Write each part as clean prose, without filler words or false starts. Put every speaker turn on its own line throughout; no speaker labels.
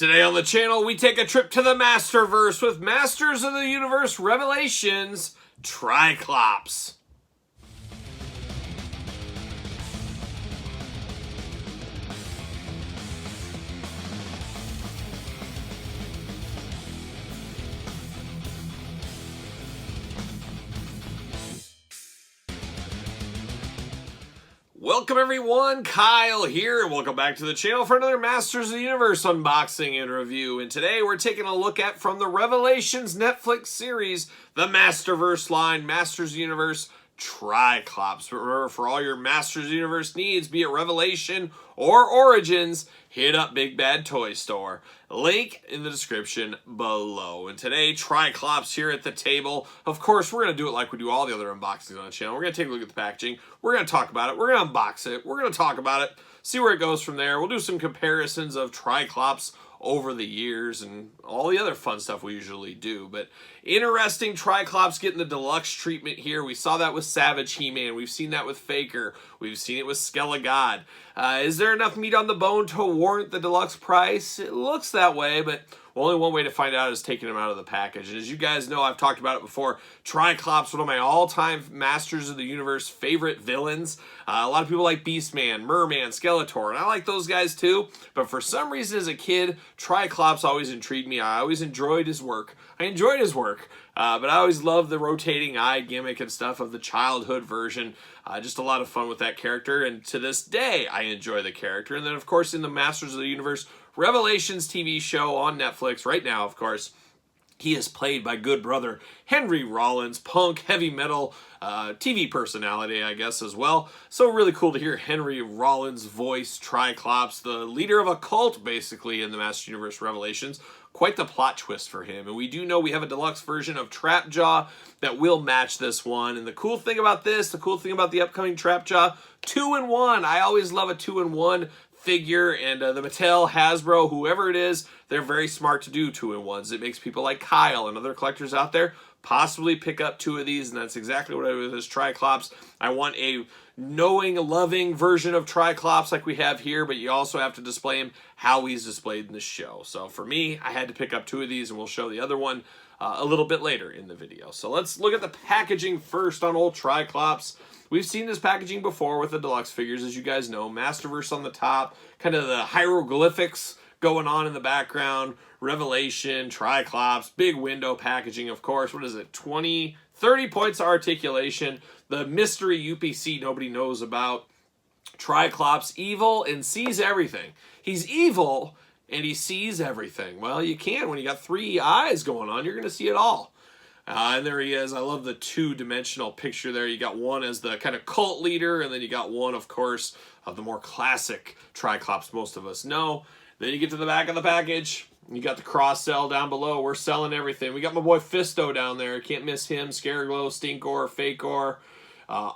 Today on the channel, we take a trip to the Masterverse with Masters of the Universe Revelations, Tri-Klops. Welcome everyone, Kyle here, and welcome back to the channel for another Masters of the Universe unboxing and review. And today we're taking a look at, from the Revelations Netflix series, the Masterverse line, Masters of the Universe Tri-Klops. Remember, for all your Masters of the Universe needs, be it Revelation or Origins, hit up Big Bad Toy Store. Link in the description below. And today, Triclops here at the table. Of course, we're going to do it like we do all the other unboxings on the channel. We're going to take a look at the packaging. We're going to talk about it. We're going to unbox it. We're going to talk about it. See where it goes from there. We'll do some comparisons of Triclops over the years and all the other fun stuff we usually do. But interesting, Triclops getting the deluxe treatment here. We saw that with Savage He-Man. We've seen that with Faker. We've seen it with Skelegod. Is there enough meat on the bone to warrant the deluxe price? It looks that way, but only one way to find out is taking them out of the package. And as you guys know, I've talked about it before, Triclops, one of my all-time Masters of the Universe favorite villains. A lot of people like Beastman, Merman, Skeletor, and I like those guys too. But for some reason as a kid, Triclops always intrigued me. I always enjoyed his work. But I always loved the rotating eye gimmick and stuff of the childhood version. Just a lot of fun with that character, and to this day, I enjoy the character. And then, of course, in the Masters of the Universe Revelations TV show on Netflix right now, of course, he is played by good brother Henry Rollins, punk, heavy metal TV personality, I guess, as well. So really cool to hear Henry Rollins voice Triclops, the leader of a cult, basically, in the Master Universe Revelations. Quite the plot twist for him. And we do know we have a deluxe version of Trapjaw that will match this one. And the cool thing about this, the cool thing about the upcoming Trapjaw, 2-in-1. I always love a 2-in-1 figure, and the Mattel, Hasbro, whoever it is, they're very smart to do 2-in-1s. It makes people like Kyle and other collectors out there possibly pick up 2 of these, and that's exactly what I do with this Triclops. I want a knowing, loving version of Triclops like we have here, but you also have to display him how he's displayed in the show. So for me, I had to pick up 2 of these, and we'll show the other one a little bit later in the video. So let's look at the packaging first on old Triclops. We've seen this packaging before with the deluxe figures, as you guys know. Masterverse on the top, kind of the hieroglyphics going on in the background. Revelation, Triclops, big window packaging, of course. What is it? 30 points of articulation. The mystery UPC nobody knows about. Triclops, evil and sees everything. He's evil and he sees everything. Well, you can when you got 3 eyes going on. You're going to see it all. And there he is. I love the 2-dimensional picture there. You got one as the kind of cult leader, and then you got one, of course, of the more classic Triclops most of us know. Then you get to the back of the package. You got the cross-sell down below. We're selling everything. We got my boy Fisto down there. Can't miss him. Scareglow, Stinkor, Fakor,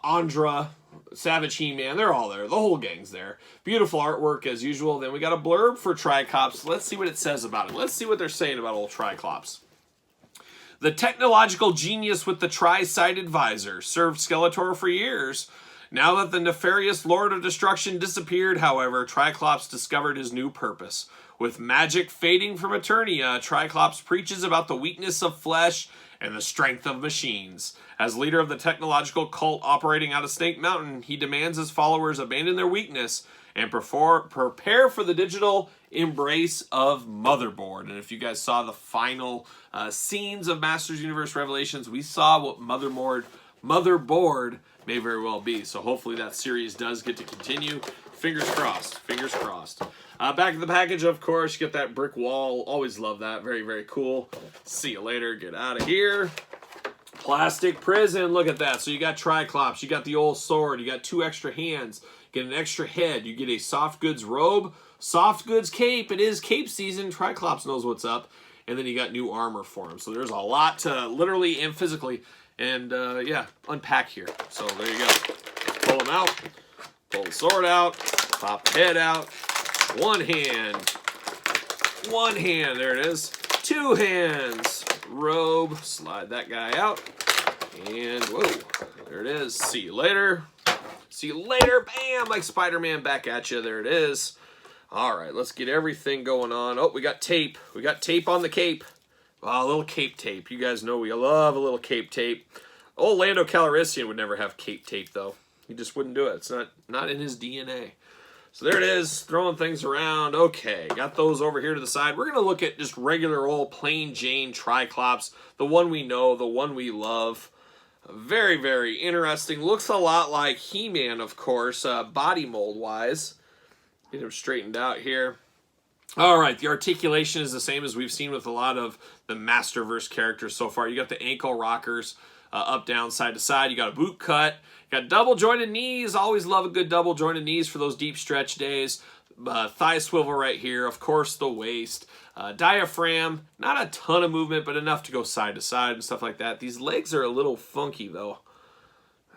Andra, Savage He-Man. They're all there. The whole gang's there. Beautiful artwork as usual. Then we got a blurb for Triclops. Let's see what it says about it. Let's see what they're saying about old Triclops. The technological genius with the tri-sided visor served Skeletor for years. Now that the nefarious Lord of Destruction disappeared, however, Triclops discovered his new purpose. With magic fading from Eternia, Triclops preaches about the weakness of flesh and the strength of machines. As leader of the technological cult operating out of Snake Mountain, he demands his followers abandon their weakness and prepare for the digital embrace of Motherboard. And if you guys saw the final scenes of Masters Universe Revelations, we saw what Motherboard may very well be. So hopefully that series does get to continue. Fingers crossed. Fingers crossed. Back in the package, of course, you get that brick wall. Always love that. Very, very cool. See you later. Get out of here. Plastic prison. Look at that. So you got Triclops. You got the old sword. You got 2 extra hands. Get an extra head. You get a soft goods robe, soft goods cape. It is cape season. Triclops knows what's up. And then you got new armor for him. So there's a lot to literally and physically and yeah, unpack here. So there you go. Pull him out. Pull the sword out. Pop the head out. 1 hand. 1 hand. There it is. 2 hands. Robe. Slide that guy out. And whoa. There it is. See you later. See you later. Bam! Like Spider-Man back at you. There it is. All right, let's get everything going on. Oh, we got tape. We got tape on the cape. Oh, a little cape tape. You guys know we love a little cape tape. Old Lando Calrissian would never have cape tape, though. He just wouldn't do it. It's not in his DNA. So there it is, throwing things around. Okay, got those over here to the side. We're going to look at just regular old plain Jane Triclops, the one we know, the one we love. Very, very interesting. Looks a lot like He-Man, of course, body mold-wise. Get him straightened out here. All right, the articulation is the same as we've seen with a lot of the Masterverse characters so far. You got the ankle rockers, up, down, side to side. You got a boot cut. You got double jointed knees. Always love a good double jointed knees for those deep stretch days. Thigh swivel right here. Of course, the waist. Diaphragm. Not a ton of movement, but enough to go side to side and stuff like that. These legs are a little funky, though.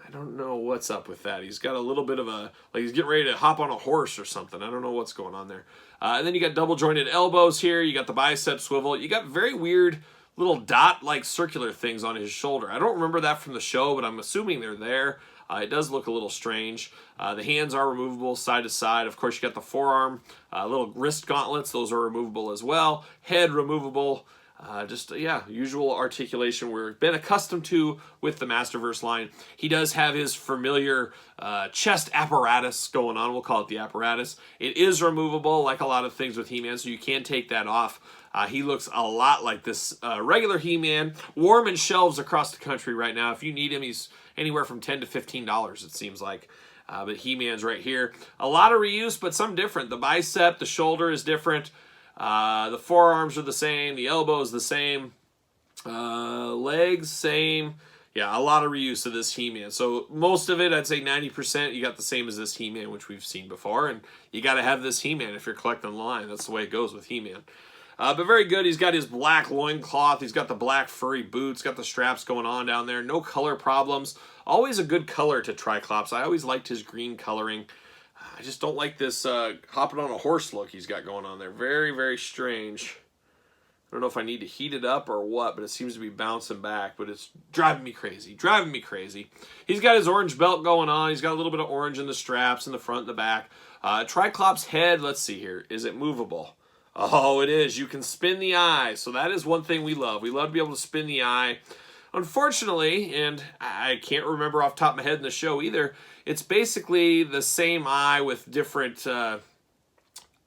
I don't know what's up with that. He's got a little bit of a, like he's getting ready to hop on a horse or something. I don't know what's going on there. And then you got double jointed elbows here. You got the bicep swivel. You got very weird little dot-like circular things on his shoulder. I don't remember that from the show, but I'm assuming they're there. It does look a little strange. The hands are removable side to side. Of course, you got the forearm, little wrist gauntlets. Those are removable as well. Head removable. Yeah, usual articulation we've been accustomed to with the Masterverse line. He does have his familiar chest apparatus going on. We'll call it the apparatus. It is removable, like a lot of things with He-Man, so you can take that off. He looks a lot like this regular He-Man. Warming shelves across the country right now. If you need him, he's anywhere from $10 to $15, it seems like. But He-Man's right here. A lot of reuse, but some different. The bicep, the shoulder is different. The forearms are the same. The elbow is the same. Legs, same. Yeah, a lot of reuse of this He-Man. So most of it, I'd say 90%, you got the same as this He-Man, which we've seen before. And you got to have this He-Man if you're collecting the line. That's the way it goes with He-Man. But very good. He's got his black loincloth. He's got the black furry boots. Got the straps going on down there. No color problems. Always a good color to Triclops. I always liked his green coloring. I just don't like this hopping on a horse look he's got going on there. Very, very strange. I don't know if I need to heat it up or what, but it seems to be bouncing back. But it's driving me crazy. Driving me crazy. He's got his orange belt going on. He's got a little bit of orange in the straps in the front and the back. Triclops' head, let's see here. Is it movable? Oh, it is. You can spin the eye. So that is one thing we love. We love to be able to spin the eye. Unfortunately, and I can't remember off the top of my head in the show either, it's basically the same eye with different...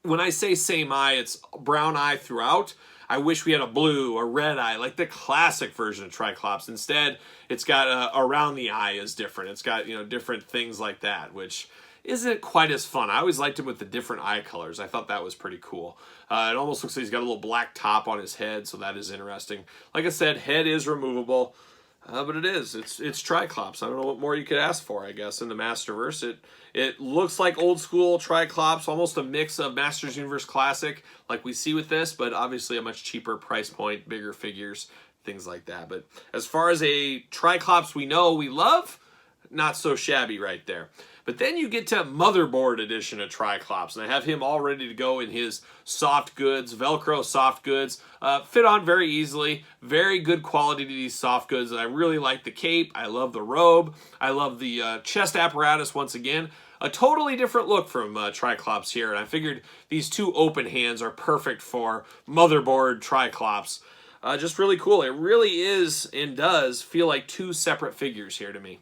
when I say same eye, it's brown eye throughout. I wish we had a blue or red eye, like the classic version of Triclops. Instead, it's got around the eye is different. It's got, different things like that, which isn't quite as fun. I always liked him with the different eye colors. I thought that was pretty cool. It almost looks like he's got a little black top on his head, so that is interesting. Like I said, head is removable, but it is. It's Triclops. I don't know what more you could ask for, I guess, in the Masterverse. It looks like old school Triclops, almost a mix of Masters Universe Classic, like we see with this, but obviously a much cheaper price point, bigger figures, things like that. But as far as a Triclops we know, we love, not so shabby right there. But then you get to Motherboard Edition of Triclops, and I have him all ready to go in his soft goods, Velcro soft goods. Fit on very easily. Very good quality to these soft goods. I really like the cape. I love the robe. I love the chest apparatus once again. A totally different look from Triclops here, and I figured these two open hands are perfect for Motherboard Triclops. Just really cool. It really is and does feel like two separate figures here to me.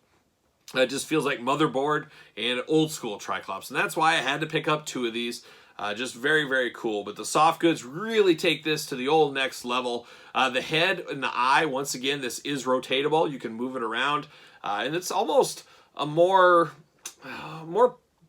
It just feels like Motherboard and old school Triclops. And that's why I had to pick up two of these. Just very, very cool. But the soft goods really take this to the old next level. The head and the eye, once again, this is rotatable. You can move it around. And it's almost a more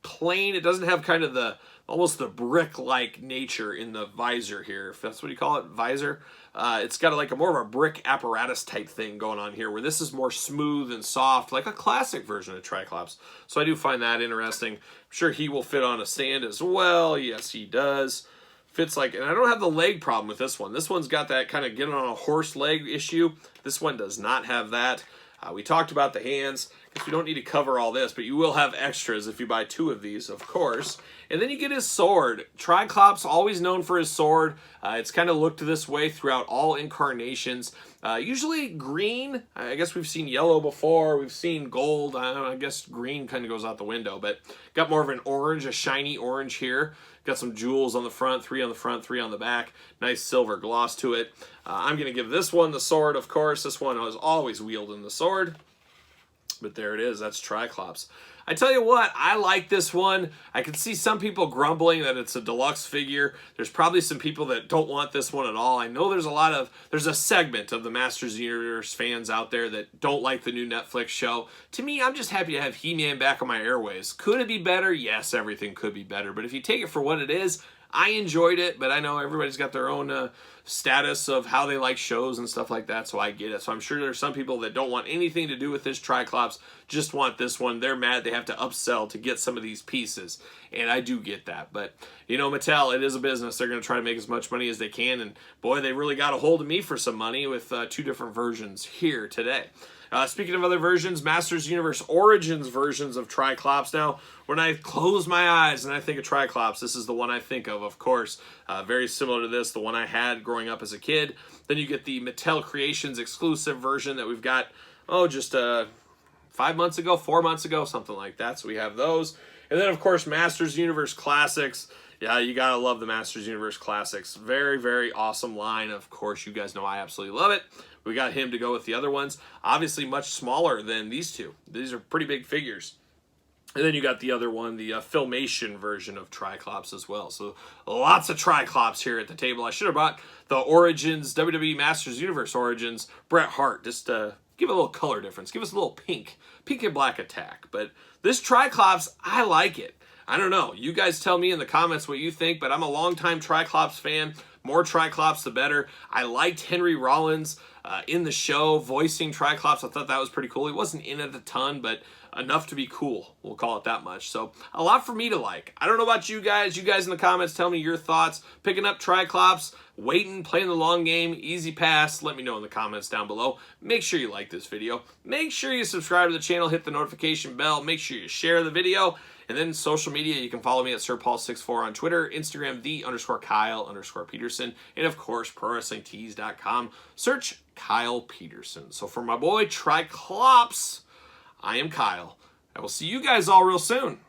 plain. It doesn't have kind of almost the brick-like nature in the visor here, if that's what you call it, visor. It's got like more of a brick apparatus type thing going on here, where this is more smooth and soft, like a classic version of Triclops. So I do find that interesting. I'm sure he will fit on a stand as well. Yes, he does. Fits like, and I don't have the leg problem with this one. This one's got that kind of getting on a horse leg issue. This one does not have that. We talked about the hands. I guess we don't need to cover all this, but you will have extras if you buy two of these, of course. And then you get his sword. Triclops, always known for his sword. It's kind of looked this way throughout all incarnations. Usually green. I guess we've seen yellow before. We've seen gold. I guess green kind of goes out the window, but got more of an orange, a shiny orange here. Got some jewels on the front, 3 on the front, 3 on the back. Nice silver gloss to it. I'm going to give this one the sword, of course. This one was always wielding the sword. But there it is. That's Triclops. I tell you what, I like this one. I can see some people grumbling that it's a deluxe figure. There's probably some people that don't want this one at all. I know there's a segment of the Masters of the Universe fans out there that don't like the new Netflix show. To me, I'm just happy to have He-Man back on my airways. Could it be better? Yes, everything could be better. But if you take it for what it is, I enjoyed it, but I know everybody's got their own status of how they like shows and stuff like that, so I get it. So I'm sure there's some people that don't want anything to do with this Triclops, just want this one. They're mad they have to upsell to get some of these pieces, and I do get that. But, you know, Mattel, it is a business. They're going to try to make as much money as they can, and boy, they really got a hold of me for some money with 2 different versions here today. Speaking of other versions, Masters Universe Origins versions of Triclops. Now, when I close my eyes and I think of Triclops, this is the one I think of course. Very similar to this, the one I had growing up as a kid. Then you get the Mattel Creations exclusive version that we've got, just 5 months ago, 4 months ago, something like that. So we have those. And then, of course, Masters Universe Classics. Yeah, you gotta love the Masters Universe Classics. Very, very awesome line. Of course, you guys know I absolutely love it. We got him to go with the other ones. Obviously, much smaller than these two. These are pretty big figures. And then you got the other one, the Filmation version of Triclops as well. So lots of Triclops here at the table. I should have brought the Origins, WWE Masters Universe Origins, Bret Hart, just to give it a little color difference. Give us a little pink and black attack. But this Triclops, I like it. I don't know. You guys tell me in the comments what you think, but I'm a longtime Triclops fan. More Triclops, the better. I liked Henry Rollins in the show voicing Triclops. I thought that was pretty cool. He wasn't in it a ton, but enough to be cool. We'll call it that much. So a lot for me to like. I don't know about you guys. You guys in the comments, tell me your thoughts. Picking up Triclops, waiting, playing the long game, easy pass. Let me know in the comments down below. Make sure you like this video. Make sure you subscribe to the channel. Hit the notification bell. Make sure you share the video. And then social media, you can follow me at SirPaul64 on Twitter, Instagram, _Kyle_Peterson, and of course, ProWrestlingTees.com. Search Kyle Peterson. So for my boy Triclops, I am Kyle. I will see you guys all real soon.